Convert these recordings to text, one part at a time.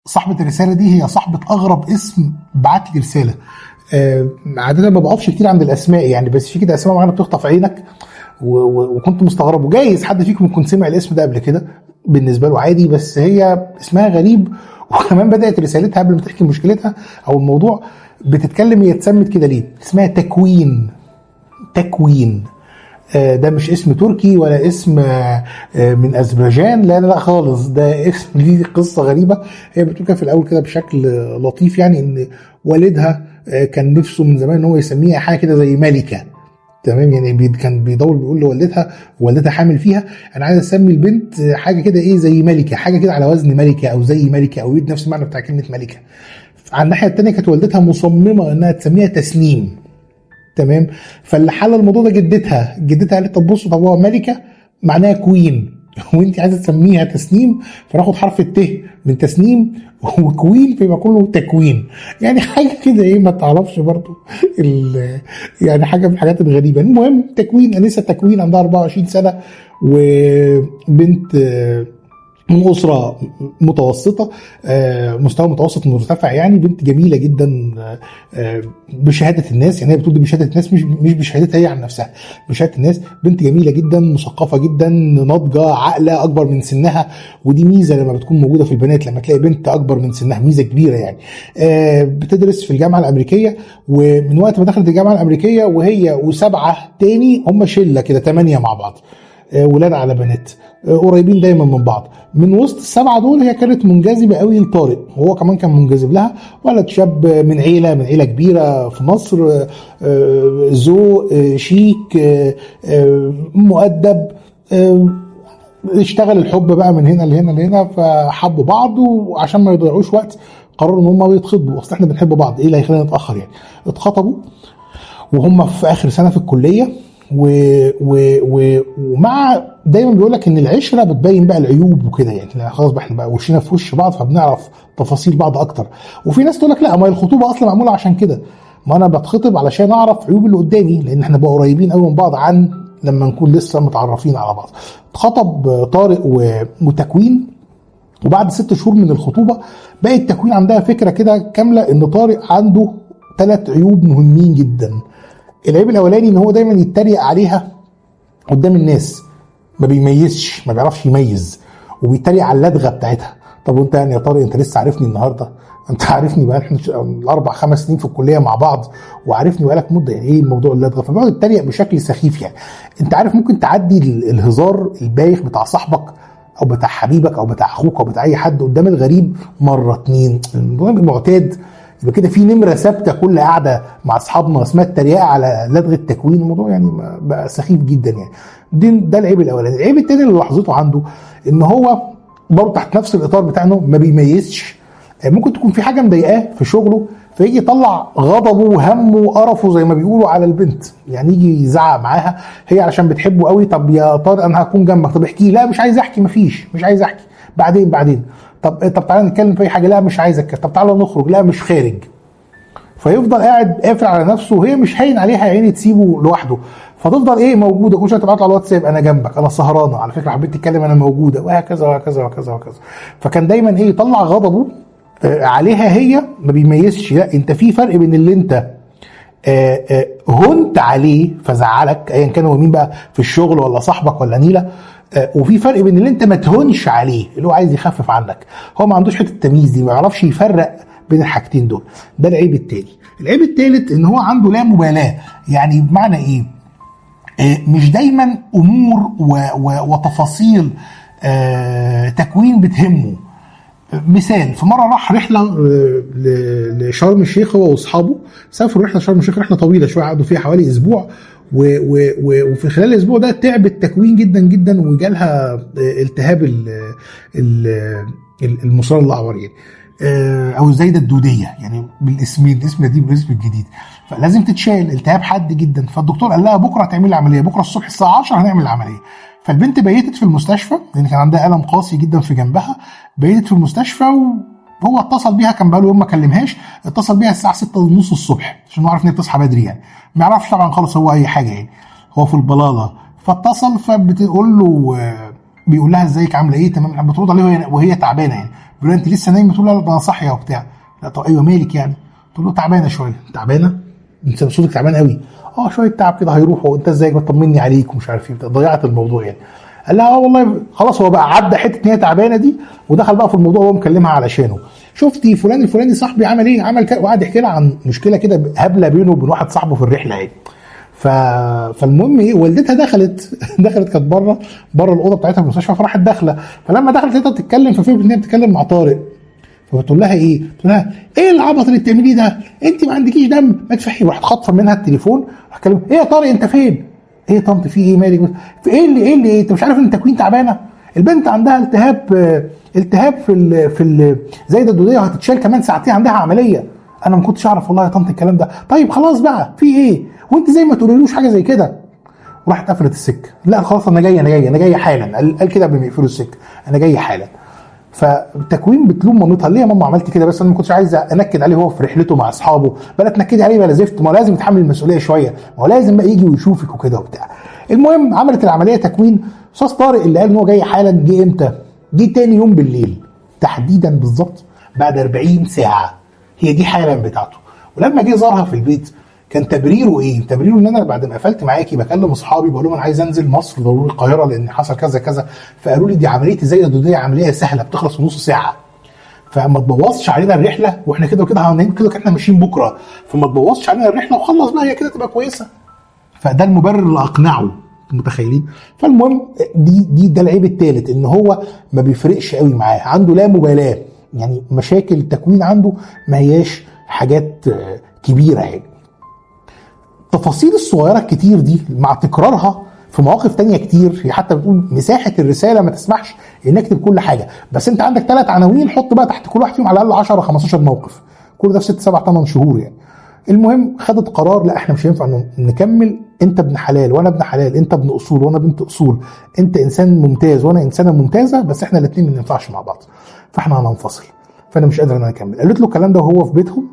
صاحبه الرساله دي هي صاحبه اغرب اسم بعت لي رساله. عاده ما بقفش كتير عند الاسماء يعني، بس في كده اسماء معينه بتخطف عينك وكنت مستغرب، وجايز حد فيكم يكون سمع الاسم ده قبل كده بالنسبه له عادي، بس هي اسمها غريب. وكمان بدات رسالتها قبل ما تحكي مشكلتها او الموضوع بتتكلم هي اتسمت كده ليه. اسمها تكوين. تكوين ده مش اسم تركي ولا اسم من اذربيجان، لا لا لا خالص، ده اسم دي قصه غريبه. هي بتقول في الاول كده بشكل لطيف يعني ان والدها كان نفسه من زمان ان هو يسميها حاجه كده زي ملكه. تمام يعني كان بيدور بيقول لوالدتها والدتها حامل فيها انا عايز اسمي البنت حاجه كده ايه زي ملكه، حاجه كده على وزن ملكه او زي ملكه او يد نفس المعنى بتاع كلمه ملكه. على الناحيه الثانيه كانت والدتها مصممه انها تسميها تسنيم. تمام. فاللي حل الموضوع ده جدتها قالت طب بصوا، طب هو ملكه معناها كوين وانت عايزه تسميها تسنيم، فناخد حرف الت من تسنيم وكوين فيبقى كله تكوين. يعني حاجه كده ايه ما تعرفش برضو يعني حاجه من الحاجات الغريبه. المهم تكوين، انسه تكوين عندها 24 سنه وبنت من أسرة متوسطة، مستوى متوسط مرتفع يعني. بنت جميلة جدا بشهادة الناس، يعني هي بتقول دي بشهادة الناس مش بشهادتها هي عن نفسها، بشهادة الناس. بنت جميلة جدا، مثقفة جدا، ناضجة، عاقلة، أكبر من سنها. ودي ميزة لما بتكون موجودة في البنات، لما تلاقي بنت أكبر من سنها ميزة كبيرة يعني. بتدرس في الجامعة الأمريكية، ومن وقت ما دخلت الجامعة الأمريكية وهي وسبعة تاني هم شلة كده 8 مع بعض، ولاد على بنات، قريبين دايما من بعض. من وسط السبعه دول هي كانت منجذبه قوي لطارق، وهو كمان كان منجذب لها. ولد شاب من عيله كبيره في مصر، ذوق، شيك، مؤدب. اشتغل الحب بقى من هنا لهنا لهنا، فحبوا بعض، وعشان ما يضيعوش وقت قرروا ان هم يتخطبوا. اصل احنا بنحب بعض، ايه اللي هيخلينا نتاخر يعني. اتخطبوا وهم في اخر سنه في الكليه. ومع دايما بيقول لك ان العشره بتبين بقى العيوب وكده يعني، خلاص بقى احنا بقى وشنا في وش بعض فبنعرف تفاصيل بعض اكتر. وفي ناس تقول لك لا، ما الخطوبه اصلا معموله عشان كده، ما انا بتخطب علشان اعرف عيوب اللي قدامي، لان احنا بقى قريبين قوي من بعض عن لما نكون لسه متعرفين على بعض. اتخطب طارق وتكوين، وبعد 6 شهور من الخطوبه بقت تكوين عندها فكره كده كامله ان طارق عنده 3 عيوب مهمين جدا. العيب الاولاني ان هو دايما يتريق عليها قدام الناس، ما بيميزش، ما بيعرفش يميز، وبيتريق على اللدغه بتاعتها. طب وانت يعني يا طارق انت لسه عارفني النهارده؟ انت عارفني بقى احنا 4-5 سنين في الكليه مع بعض، وعارفني بقالك مده، يعني ايه موضوع اللدغه؟ فبيقعد يتريق بشكل سخيف يعني. انت عارف ممكن تعدي الهزار البايخ بتاع صاحبك او بتاع حبيبك او بتاع اخوك او بتاع اي حد قدام الغريب مره 2، المهم معتاد. يبقى كده في نمره ثابته كل قاعده مع اصحابنا اسمها التريقه على لدغه تكوين. الموضوع يعني بقى سخيف جدا يعني. ده العيب الاولاني. العيب الثاني اللي لاحظته عنده ان هو برضه تحت نفس الاطار بتاع انه ما بيميزش. ممكن تكون في حاجه مضايقاه في شغله فيجي يطلع غضبه وهمه وقرفه زي ما بيقولوا على البنت، يعني يجي يزعق معاها هي عشان بتحبه قوي. طب يا طارق انا هكون جنبك، طب احكي. لا مش عايز احكي، مش عايز احكي، بعدين. طب تعالى نتكلم في اي حاجه. لا مش عايزك. طب تعالى نخرج. لا مش خارج. فيفضل قاعد قافل على نفسه، وهي مش هين عليها يا عيني تسيبه لوحده، فتفضل ايه موجوده كل شويه تبعت له على الواتساب انا جنبك، انا سهرانه على فكره، حبيت تتكلم انا موجوده، وهكذا وهكذا وهكذا وهكذا. فكان دايما ايه يطلع غضبه عليها هي، ما بيميزش. لا انت في فرق بين اللي انت هنت عليه فزعلك ايا كان هو مين بقى، في الشغل ولا صاحبك ولا نيله، وفي فرق بين اللي انت ما تهونش عليه اللي هو عايز يخفف عنك. هو ما عندوش حته التمييز دي، ما يعرفش يفرق بين الحاجتين دول. ده العيب التاني. العيب التالت ان هو عنده لا مبالاه. يعني بمعنى ايه؟ مش دايما امور وتفاصيل تكوين بتهمه. مثال، في مره راح رحله لشرم الشيخ هو واصحابه، سافروا رحله شرم الشيخ، رحله طويله شويه قعدوا فيها حوالي اسبوع، وفي خلال الاسبوع ده تعبت تكوين جدا جدا وجالها التهاب المصران الاعور يعني، او الزايده الدوديه يعني، بالاسمين، الاسم القديم والاسم الجديد. فلازم تتشال، التهاب حاد جدا. فالدكتور قال لها بكره هتعملي العمليه، بكره الصبح الساعه 10 هنعمل العمليه. فالبنت بيتت في المستشفى لان كان عندها الم قاسي جدا في جنبها، بيتت في المستشفى. وهو اتصل بيها، كان بقاله يوم ما كلمهاش، اتصل بيها الساعه 6:30 الصبح عشان يعرف ان هي بتصحى بدري يعني. ما يعرفش طبعا خالص هو اي حاجه يعني، هو في البلاله. فاتصل، فبتقول له بيقول لها ازيك عامله ايه؟ تمام. بترد عليه وهي تعبانه يعني، بيقول لها انت لسه نايمه؟ تقول له لا ده انا صاحيه وبتاع. لا طب ايوه مالك يعني؟ تقول له تعبانه شويه. تعبانه؟ انت صوتك تعبان قوي. اه شويه تعب كده هيروح، وانت ازيك بتطمني عليك ومش عارف ايه. ضيعت الموضوع يعني. قال لها اه والله خلاص. هو بقى عدى حته ان هي تعبانه دي ودخل بقى في الموضوع وهو مكلمها علشانه. شفتي فلان الفلاني صاحبي عمل ايه؟ عمل كده، وقعد يحكي لها عن مشكله كده هبله بينه وبين واحد صاحبه في الرحله يعني. فالمهم ايه، والدتها دخلت دخلت كانت بره الاوضه بتاعتها في المستشفى، فراحت داخله. فلما دخلت لقيتها بتتكلم، ففهمت ان هي بتتكلم مع طارق. فبتقول لها ايه؟ بتقول لها ايه العبط اللي بتعمليه ده؟ انت ما عندكيش دم، ما تفهمي. راحت خاطفه منها التليفون، راح كلمها ايه يا طارق انت فين؟ ايه يا طنط في ايه مالك؟ في ايه اللي انت مش عارف ان تكوين تعبانه؟ البنت عندها التهاب في زايده الدوديه وهتتشال كمان ساعتين، عندها عمليه. انا ما كنتش اعرف والله يا طنط الكلام ده. طيب خلاص بقى في ايه؟ وانت زي ما تقوليلوش حاجه زي كده. وراحت قفلت السكه. لا خلاص انا جاي حالا. قال كده قبل ما يقفلوا السكه، انا جاي حالا. فتكوين بتلوم مامتها، ليه يا ماما عملت كده؟ بس انا ما كنتش عايز انكد عليه هو في رحلته مع اصحابه. بلا تنكدي عليه بلا زفت، ما هو لازم يتحمل المسؤوليه شويه، ما هو لازم بقى يجي ويشوفك وكده وبتاع. المهم عملت العمليه تكوين. استاذ طارق اللي قال ان هو جاي حالا جه امتى؟ جه تاني يوم بالليل تحديدا بالظبط بعد 40 ساعه. هي دي حالا بتاعته. ولما جه زارها في البيت كان تبريره ايه؟ تبريره ان انا بعد ما قفلت معاكي بكلم اصحابي بقول لهم انا عايز انزل مصر ضروري القاهره لان حصل كذا كذا، فقالوا لي دي عمليه الزايده الدوديه عمليه سهله بتخلص في نص ساعه، فما تبوظش علينا الرحله، واحنا كده وكده هننام كده احنا ماشيين بكره، فما تبوظش علينا الرحله وخلص بقى هي كده تبقى كويسه. فده المبرر اللي اقنعه، متخيلين؟ فالمهم ده العيب الثالث، ان هو ما بيفرقش قوي معاه، عنده لا مبالاه. يعني مشاكل التكوين عنده ما هياش حاجات كبيره يعني. التفاصيل الصغيره الكتير دي مع تكرارها في مواقف تانية كتير، هي حتى بتقول مساحه الرساله ما تسمحش ان اكتب كل حاجه، بس انت عندك 3 عناوين، حط بقى تحت كل واحد فيهم على الاقل 10 15 موقف، كل ده في 6 7 8 شهور يعني. المهم خدت قرار، لا احنا مش هينفع نكمل، انت ابن حلال وانا ابن حلال، انت ابن اصول وانا بنت اصول، انت انسان ممتاز وانا انسانه ممتازه، بس احنا الاثنين ما ينفعش مع بعض، فاحنا هننفصل، فانا مش قادر ان انا اكمل. قالت له الكلام ده وهو في بيتهم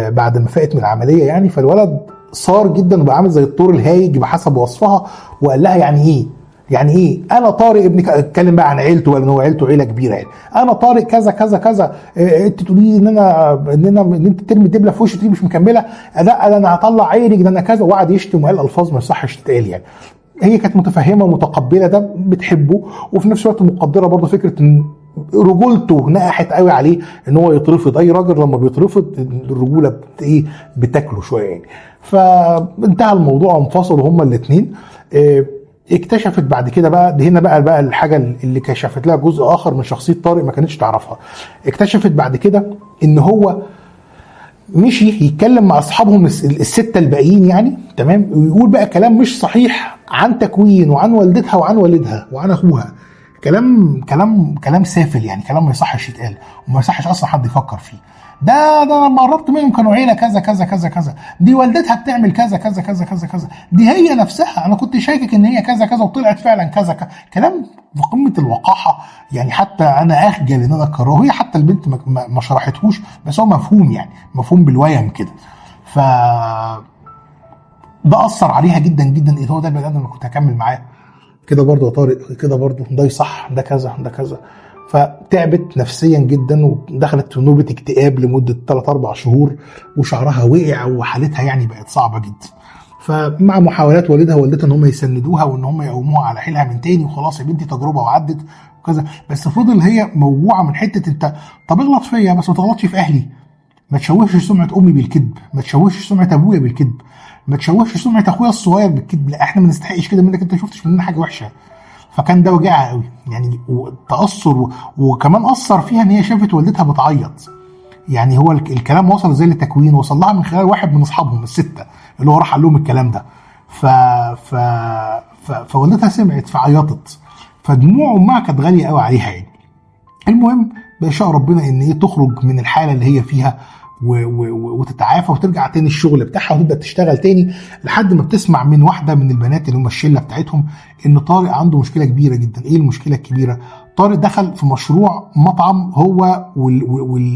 بعد ما فاقت من العمليه يعني. فالولد صار جدا وبقى عامل زي الطور الهايج بحسب وصفها، وقال لها يعني ايه انا طارق ابنك؟ اتكلم بقى عن عيلته، ولا ان هو عيلته عيله كبيره يعني. انا طارق كذا كذا كذا، انت تقولي لي ان انت ترمي دبله في وشي، تقولي مش مكمله، لا انا هطلع عينك، ده انا كذا، وقعد يشتم وقال الفاظ ما يصحش تتقال يعني. هي كانت متفهمه ومتقبله ده، بتحبه، وفي نفس الوقت مقدره برضه فكره ان رجولته نقحت قوي عليه ان هو يترفض. اي راجل لما بيترفض الرجوله بتاكله شويه يعني. فانتهى الموضوع وانفصلوا هما الاثنين. اكتشفت بعد كده بقى، هنا بقى الحاجه اللي كشفت لها جزء اخر من شخصيه طارق ما كانتش تعرفها. اكتشفت بعد كده ان هو مشي يتكلم مع اصحابهم الستة الباقيين يعني، تمام، ويقول بقى كلام مش صحيح عن تكوين وعن والدتها وعن والدها وعن اخوها. كلام سافل يعني، كلام ما يصحش يتقال وما يصحش اصلا حد يفكر فيه. ده لما قربت منهم كانوا عيله كذا كذا كذا كذا، دي والدتها بتعمل كذا كذا كذا كذا كذا، دي هي نفسها انا كنت شاكك ان هي كذا كذا وطلعت فعلا كذا كذا. كلام في قمه الوقاحه يعني، حتى انا اخجل ان انا اكرره. هي حتى البنت ما شرحتهوش، بس هو مفهوم يعني، مفهوم بالويم كده. ف ده اثر عليها جدا جدا. ايه هو ده البني ادم اللي كنت هكمل معاه كده برضه يا طارق؟ كده برضه ده صح، ده كذا ده كذا. فتعبت نفسيا جدا ودخلت في نوبه اكتئاب لمده 3-4 شهور، وشعرها وقع وحالتها يعني بقت صعبه جدا. فمع محاولات والدها ووالدتها ان هم يسندوها وان هم يقوموها على حيلها من تاني، وخلاص يا بنتي تجربه وعدت وكذا، بس فضل هي موجوعه من حته انت طب اغلط فيا بس ما تغلطش في اهلي، ما تشوهش سمعه امي بالكذب، ما تشوهش سمعه ابويا بالكذب، ما تشوهش سمعه اخويا الصغير بالكذب، لا احنا ما نستحقش كده منك، انت شفتش مننا حاجه وحشه. فكان ده وجعها قوي يعني، وتاثر، وكمان اثر فيها ان هي شافت والدتها بتعيط يعني. هو الكلام وصل زي للتكوين، وصل لها من خلال واحد من اصحابهم الستة اللي هو راح قال لهم الكلام ده. فوالدتها سمعت فعيطت، فدموع امها كانت غاليه قوي عليها يعني. المهم بيشاء ربنا ان هي تخرج من الحاله اللي هي فيها وتتعافى وترجع تاني الشغل بتاعها وتبدا تشتغل تاني، لحد ما بتسمع من واحده من البنات اللي هم الشله بتاعتهم ان طارق عنده مشكله كبيره جدا. ايه المشكله الكبيره؟ طارق دخل في مشروع مطعم هو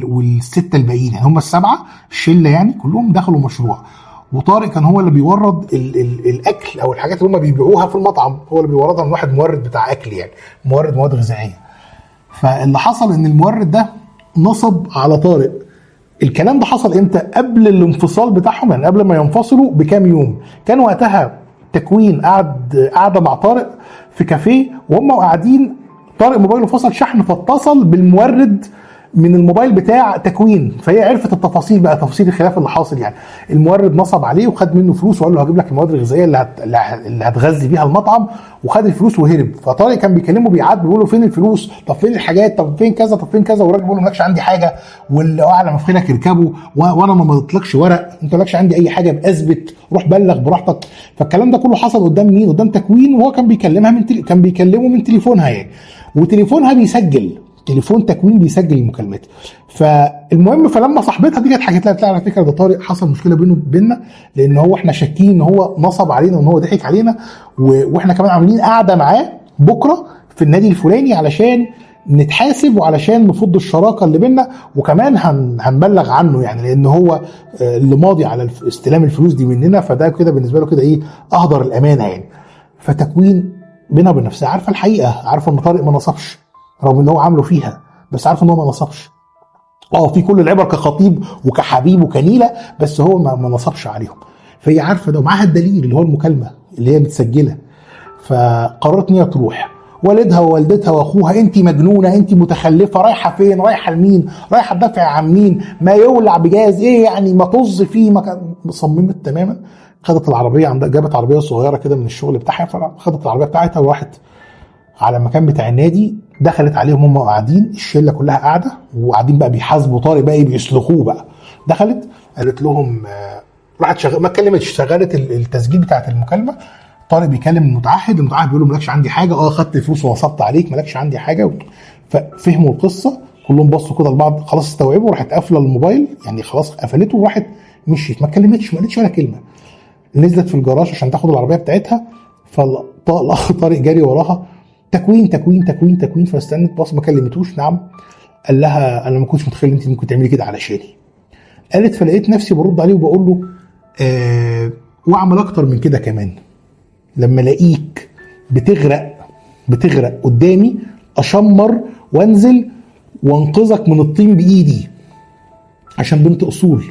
والستة الباقيين يعني، هم السبعه الشله يعني كلهم دخلوا مشروع، وطارق كان هو اللي بيورد الاكل او الحاجات اللي هم بيبيعوها في المطعم، هو اللي بيوردها من واحد مورد بتاع اكل يعني، مورد مواد غذائيه. فاللي حصل ان المورد ده نصب على طارق. الكلام ده حصل امتى؟ قبل الانفصال بتاعهم، يعني قبل ما ينفصلوا بكام يوم. كان وقتها تكوين قاعده مع طارق في كافيه، وهم قاعدين طارق موبايله فصل شحن، فاتصل بالمورد من الموبايل بتاع تكوين، فهي عرفت التفاصيل بقى، تفاصيل الخلاف اللي حاصل. يعني المورد نصب عليه وخد منه فلوس وقال له هجيب لك المواد الغذائيه اللي هتغذي بيها المطعم، وخد الفلوس وهرب. فطارق كان بيكلمه بيعاتبه بيقول له فين الفلوس؟ طب فين الحاجات؟ طب فين كذا؟ طب فين كذا؟ والراجل بيقول له مالكش عندي حاجه، واللي اعلى ما في خيرك اركبه، وانا ما مضيتلكش ورق، انت مالكش عندي اي حاجه باثبت، روح بلغ براحتك. فالكلام ده كله حصل قدام مين؟ قدام تكوين، وهو كان بيكلمها كان بيكلمه من تليفونها يعني، وتليفونها بيسجل، تليفون تكوين بيسجل المكالمات. فالمهم فلما صاحبتها دي جت حكت لها على فكره ده طارق حصل مشكله بينه وبيننا، لان هو احنا شاكين ان هو نصب علينا وان هو ضحك علينا، واحنا كمان عاملين قاعده معاه بكره في النادي الفلاني علشان نتحاسب وعلشان نفض الشراكه اللي بيننا، وكمان هنبلغ عنه يعني، لان هو اللي ماضي على استلام الفلوس دي مننا، فده كده بالنسبه له كده ايه، اهدر الامانه يعني. فتكوين بينها وبين نفسها عارفه الحقيقه، عارفه ان طارق ما نصبش رغم ان هو عامله فيها، بس عارف ان هو ما نصبش. في كل العبر كخطيب وكحبيب وكنيله، بس هو ما نصبش عليهم. فهي عارفه ده، ومعاها الدليل اللي هو المكالمه اللي هي متسجله. فقررت ان هي تروح، والدها ووالدتها واخوها، انت مجنونه، انت متخلفه، رايحه فين؟ رايحه لمين؟ رايحه تدافع عن مين؟ ما يولع بجاز ايه يعني، ما طز فيه. صممت تماما. خدت العربيه عندها، جابت عربيه صغيره كده من الشغل بتاعها، فخدت العربيه بتاعتها وراحت على المكان بتاع النادي. دخلت عليهم هم قاعدين، الشله كلها قاعده وقاعدين بقى بيحاسبوا طارق بقى، بيسلخوه بقى. دخلت قالت لهم راحت ما اتكلمتش، شغلت التسجيل بتاعت المكالمه. طارق بيكلم المتعهد بيقول له مالكش عندي حاجه، خدت فلوس ونصبت عليك، مالكش عندي حاجه. ففهموا القصه كلهم، بصوا كده لبعض، خلاص استوعبوا. راحت قافله الموبايل يعني، خلاص قفلته وراحت مشيت، ما اتكلمتش، ما قالتش ولا كلمه. نزلت في الجراج عشان تاخد العربيه بتاعتها، فالاخ طارق جاري وراها، تكوين تكوين تكوين تكوين. فاستنت، بص ما كلمتوش. نعم. قال لها انا ما كنتش متخيل انت ممكن تعملي كده علشاني. قالت فلقيت نفسي برد عليه وبقول له واعمل اكتر من كده كمان، لما الاقيك بتغرق قدامي اشمر وانزل وانقذك من الطين بايدي عشان بنت اصول،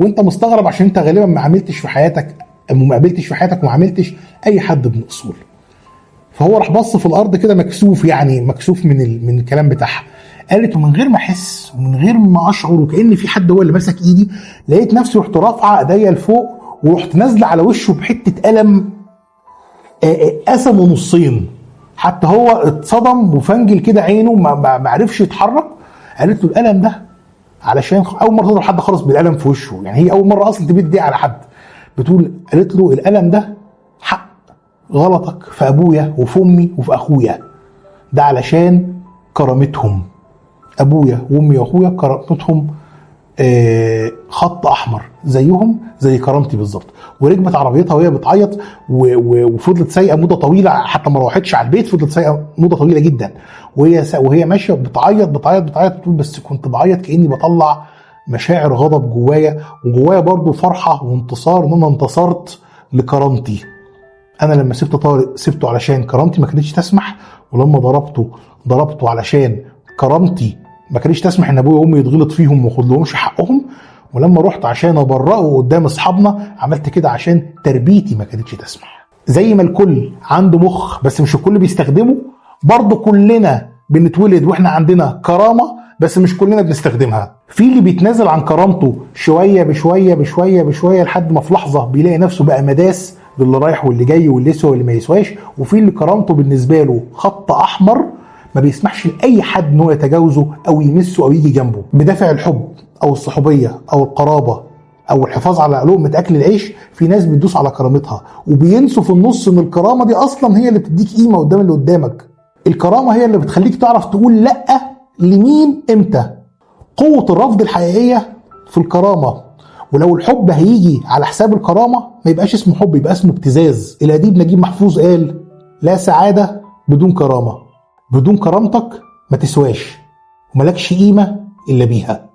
وانت مستغرب عشان انت غالبا ما قابلتش في حياتك وما عملتش اي حد ابن اصول. فهو راح بص في الارض كده مكسوف، يعني مكسوف من الكلام بتاعها. قالت ومن غير ما احس ومن غير ما اشعر وكأن في حد هو اللي ماسك ايدي، لقيت نفسي رحت رافعه ايديا لفوق ورحت نازله على وشه بحته قلم، قسمه نصين، حتى هو اتصدم وفنجل كده عينه ما عرفش يتحرك. قالت له القلم ده علشان اول مره تضرب حد خالص بالقلم في وشه، يعني هي اول مره اصلا تبيد دي على حد. قالت له القلم ده حق غلطك في ابويا وفي امي وفي اخويا، ده علشان كرامتهم، ابويا وامي واخويا كرامتهم خط احمر زيهم زي كرامتي بالظبط. وركبت عربيتها وهي بتعيط، وفضلت سايقه مده طويله، حتى ما روحتش على البيت، فضلت سايقه مده طويله جدا، وهي ماشيه بتعيط بتقول بس كنت بعيط كاني بطلع مشاعر غضب جوايا برضو فرحه وانتصار، ان انا انتصرت لكرامتي. انا لما سبت طارق سبته علشان كرامتي ما كانتش تسمح، ولما ضربته علشان كرامتي ما كانتش تسمح ان ابويا وامي يتغلط فيهم وما ياخدلهمش حقهم، ولما رحت عشان ابرئه قدام اصحابنا عملت كده عشان تربيتي ما كانتش تسمح. زي ما الكل عنده مخ بس مش الكل بيستخدمه، برضه كلنا بنتولد واحنا عندنا كرامه بس مش كلنا بنستخدمها. في اللي بيتنازل عن كرامته شويه بشويه بشويه بشويه لحد ما في لحظه بيلاقي نفسه بقى مداس للي رايح واللي جاي واللي يسوى واللي ما يسواش، وفي اللي كرامته بالنسبه له خط احمر ما بيسمحش لاي حد ان هو يتجاوزه او يمسه او يجي جنبه. بدافع الحب او الصحوبيه او القرابه او الحفاظ على لقمه اكل العيش، في ناس بتدوس على كرامتها وبينسوا في النص ان الكرامه دي اصلا هي اللي بتديك قيمه قدام اللي قدامك. الكرامه هي اللي بتخليك تعرف تقول لا لمين امتى. قوه الرفض الحقيقيه في الكرامه. ولو الحب هيجي على حساب الكرامه ما يبقاش اسمه حب، يبقى اسمه ابتزاز. الاديب نجيب محفوظ قال لا سعاده بدون كرامه، بدون كرامتك ما تسواش وملكش قيمه الا بيها.